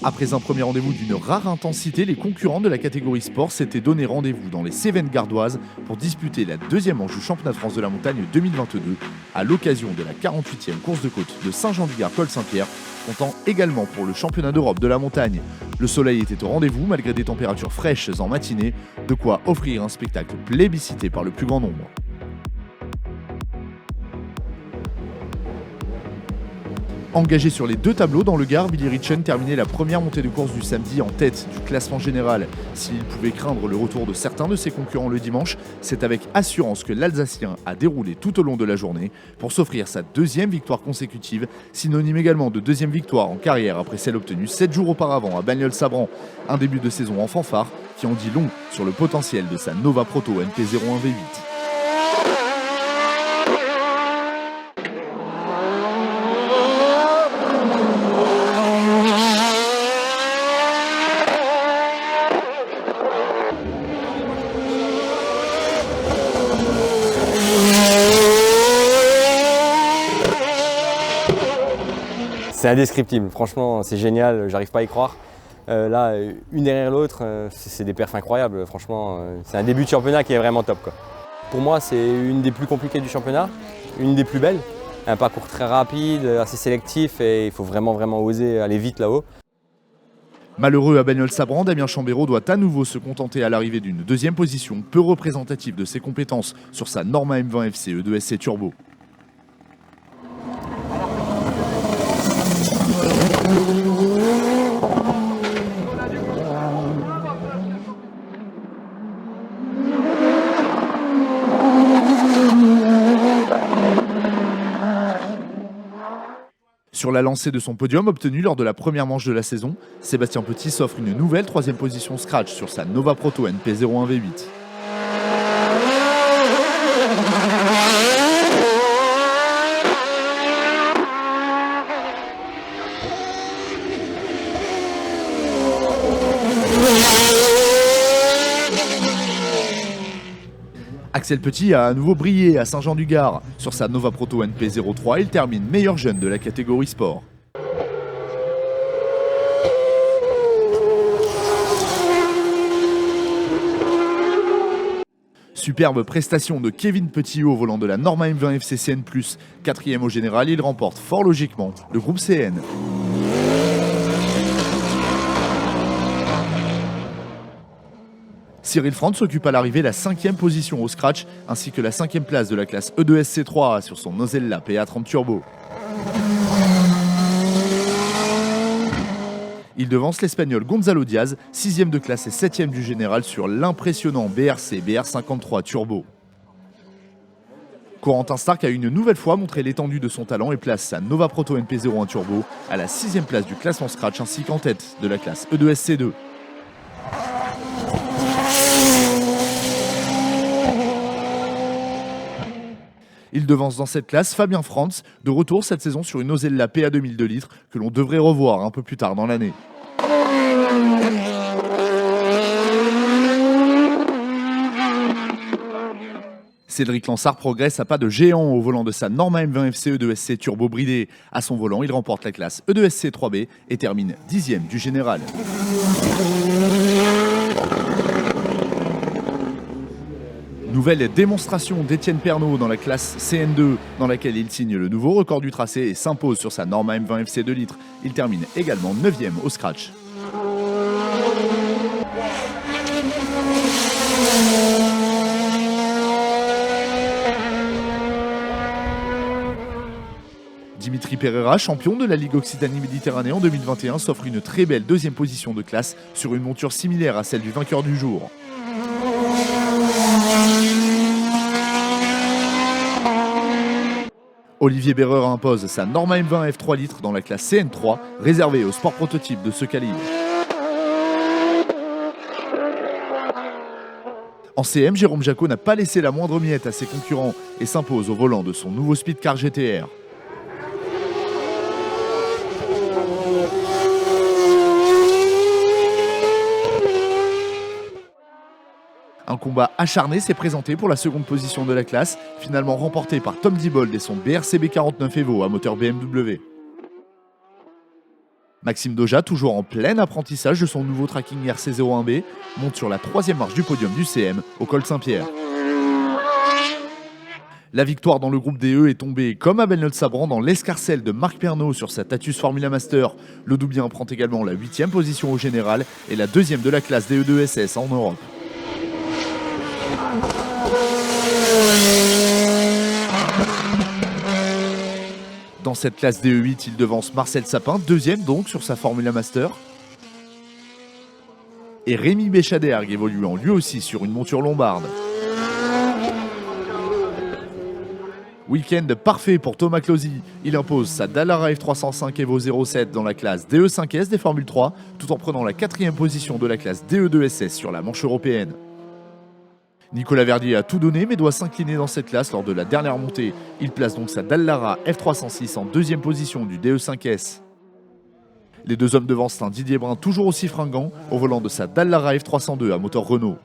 Après un premier rendez-vous d'une rare intensité, les concurrents de la catégorie sport s'étaient donné rendez-vous dans les Cévennes gardoises pour disputer la deuxième manche du championnat de France de la montagne 2022 à l'occasion de la 48e course de côte de Saint-Jean-du-Gard-Col-Saint-Pierre, comptant également pour le championnat d'Europe de la montagne. Le soleil était au rendez-vous malgré des températures fraîches en matinée, de quoi offrir un spectacle plébiscité par le plus grand nombre. Engagé sur les deux tableaux dans le Gard, Billy Ritchen terminait la première montée de course du samedi en tête du classement général. S'il pouvait craindre le retour de certains de ses concurrents le dimanche, c'est avec assurance que l'Alsacien a déroulé tout au long de la journée pour s'offrir sa deuxième victoire consécutive, synonyme également de deuxième victoire en carrière après celle obtenue 7 jours auparavant à Bagnols-Sabran. Un début de saison en fanfare qui en dit long sur le potentiel de sa Nova Proto NP01 V8. C'est indescriptible, franchement c'est génial, j'arrive pas à y croire. Là, une derrière l'autre, c'est des perfs incroyables, franchement. C'est un début de championnat qui est vraiment top, quoi. Pour moi, c'est une des plus compliquées du championnat, une des plus belles. Un parcours très rapide, assez sélectif et il faut vraiment oser aller vite là-haut. Malheureux à Bagnols-Sabran, Damien Chambéraud doit à nouveau se contenter à l'arrivée d'une deuxième position peu représentative de ses compétences sur sa Norma M20 FCE de SC Turbo. Sur la lancée de son podium obtenu lors de la première manche de la saison, Sébastien Petit s'offre une nouvelle troisième position scratch sur sa Nova Proto NP01 V8. Axel Petit a à nouveau brillé à Saint-Jean-du-Gard. Sur sa Nova Proto NP03, il termine meilleur jeune de la catégorie sport. Superbe prestation de Kevin Petit au volant de la Norma M20 FC CN+. Quatrième au général, il remporte fort logiquement le groupe CN. Cyril Franz s'occupe à l'arrivée la 5e position au scratch, ainsi que la 5e place de la classe E2SC3 sur son Nosella PA30 Turbo. Il devance l'Espagnol Gonzalo Diaz, 6e de classe et 7e du général sur l'impressionnant BRC BR53 Turbo. Corentin Stark a une nouvelle fois montré l'étendue de son talent et place sa Nova Proto NP01 Turbo à la 6e place du classement scratch ainsi qu'en tête de la classe E2SC2. Il devance dans cette classe Fabien Franz, de retour cette saison sur une Nosella PA 2002 litres que l'on devrait revoir un peu plus tard dans l'année. Cédric Lansard progresse à pas de géant au volant de sa Norma M20 FCE de SC Turbo bridé. À son volant, il remporte la classe E2SC 3B et termine 10e du général. Nouvelle démonstration d'Étienne Pernaut dans la classe CN2, dans laquelle il signe le nouveau record du tracé et s'impose sur sa Norma M20 FC 2 litres. Il termine également 9e au scratch. Dimitri Pereira, champion de la Ligue Occitanie-Méditerranée en 2021, s'offre une très belle deuxième position de classe sur une monture similaire à celle du vainqueur du jour. Olivier Berreur impose sa Norma M20 F3 litres dans la classe CN3, réservée aux sports prototypes de ce calibre. En CM, Jérôme Jacot n'a pas laissé la moindre miette à ses concurrents et s'impose au volant de son nouveau Speedcar GTR. Un combat acharné s'est présenté pour la seconde position de la classe, finalement remporté par Tom Diebold et son BRCB 49 Evo à moteur BMW. Maxime Doja, toujours en plein apprentissage de son nouveau tracking RC01B, monte sur la 3e marche du podium du CM au col Saint-Pierre. La victoire dans le groupe DE est tombée comme à Bagnols-Sabran dans l'escarcelle de Marc Pernaut sur sa Tatuus Formula Master. Le Doubien prend également la 8e position au général et la 2e de la classe DE2SS en Europe. Dans cette classe DE8, il devance Marcel Sapin, 2e donc sur sa Formula Master. Et Rémi Béchadergue évoluant lui aussi sur une monture lombarde. Week-end parfait pour Thomas Closy. Il impose sa Dallara F305 Evo 07 dans la classe DE5S des Formule 3, tout en prenant la 4e position de la classe DE2SS sur la manche européenne. Nicolas Verdier a tout donné mais doit s'incliner dans cette classe lors de la dernière montée. Il place donc sa Dallara F306 en 2e position du DE5S. Les deux hommes devancent un Didier Brun toujours aussi fringant au volant de sa Dallara F302 à moteur Renault.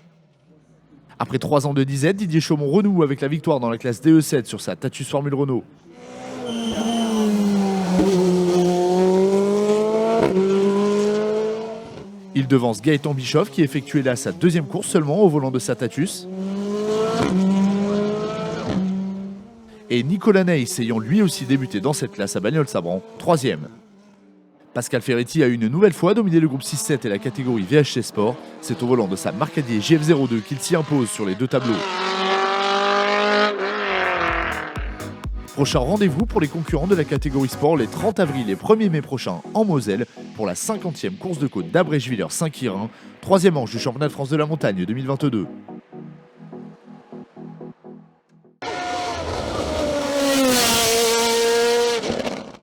Après 3 ans de disette, Didier Chaumont renoue avec la victoire dans la classe DE7 sur sa Tatuus Formule Renault. Il devance Gaëtan Bischoff qui effectuait là sa 2e course seulement au volant de sa Tatuus. Et Nicolas Neis ayant lui aussi débuté dans cette classe à Bagnols-Sabran, 3e. Pascal Ferretti a une nouvelle fois dominé le groupe 6-7 et la catégorie VHC Sport. C'est au volant de sa Marcadier GF02 qu'il s'y impose sur les deux tableaux. Prochain rendez-vous pour les concurrents de la catégorie sport les 30 avril et 1er mai prochains en Moselle pour la 50e course de côte d'Abrèchevillers-Saint-Quirin, 3e manche du championnat de France de la montagne 2022.